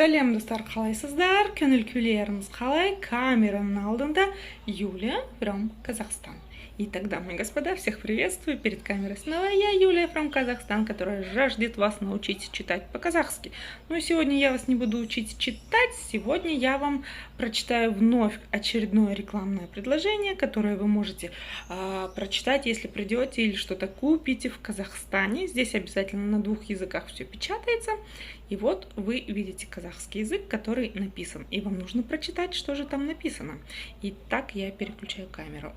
Сәлем достар, қалайсыздар? Көңіл күйлеріңіз қалай? Камераның алдында Юлия from Казахстан. Итак, дамы и господа, всех приветствую. Перед камерой снова я, Юлия from Казахстан, которая жаждет вас научить читать по-казахски. Ну и сегодня я вас не буду учить читать, сегодня я вам прочитаю вновь очередное рекламное предложение, которое вы можете прочитать, если придете или что-то купите в Казахстане. Здесь обязательно на 2 языках все печатается. И вот вы видите казахский язык, который написан. И вам нужно прочитать, что же там написано. Итак, я переключаю камеру.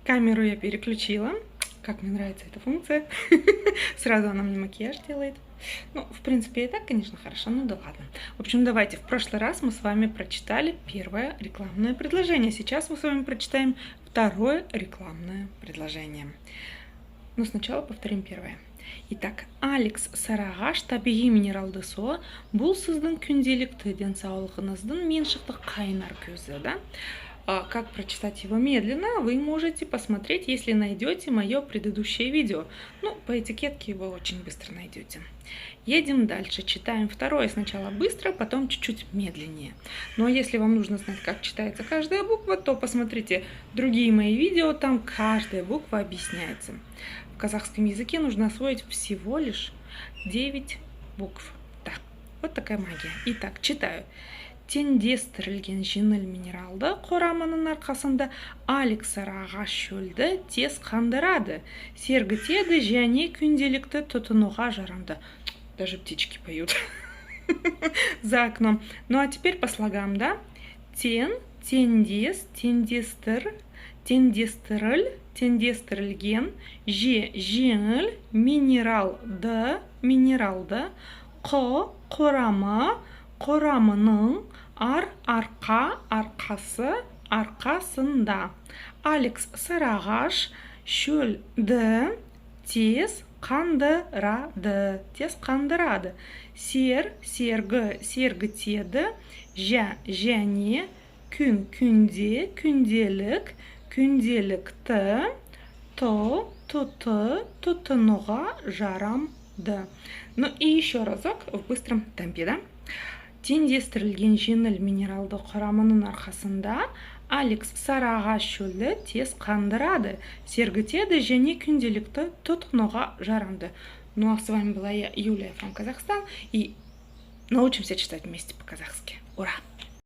Камеру я переключила. Как мне нравится эта функция. Сразу она мне макияж делает. Ну, в принципе, и так, конечно, хорошо, ну да ладно. В общем, давайте, в прошлый раз мы с вами прочитали первое рекламное предложение. Сейчас мы с вами прочитаем второе рекламное предложение. Но сначала повторим первое. Итак, Алекс Сарағаш табиғи минералды суы бұл сіздің күнделікті денсаулығыңыздың меншікті қайнар көзі, да? Как прочитать его медленно, вы можете посмотреть, если найдете мое предыдущее видео. Ну, по этикетке его очень быстро найдете. Едем дальше. Читаем второе. Сначала быстро, потом чуть-чуть медленнее. Но если вам нужно знать, как читается каждая буква, то посмотрите другие мои видео, там каждая буква объясняется. В казахском языке нужно освоить всего лишь 9 букв. Да, вот такая магия. Итак, читаю. Теңдестірілген жеңіл минералды құрамының арқасында Алекс Сарағаш шөлді тез қандырады, сергітеді және күнделікті тұтынуға жарамды. Даже птички поют за окном. Ну а теперь по слогам, да? Теңдестірілген жеңіл минералды құрамының арқасында Алекс Сарағаш шөлді тез қандырады. Сергітеді және күнделікті тұтынуға жарамды. Ну и еще разок в быстром темпе, да? Теңдестірілген жеңіл минералды құрамының арқасында Алекс Сарағаш шөлді тез қандырады, сергітеді және күнделікті тұтынуға жарамды. Ну а с вами была я, Юлия from Казахстан, и научимся читать вместе по-казахски. Ура!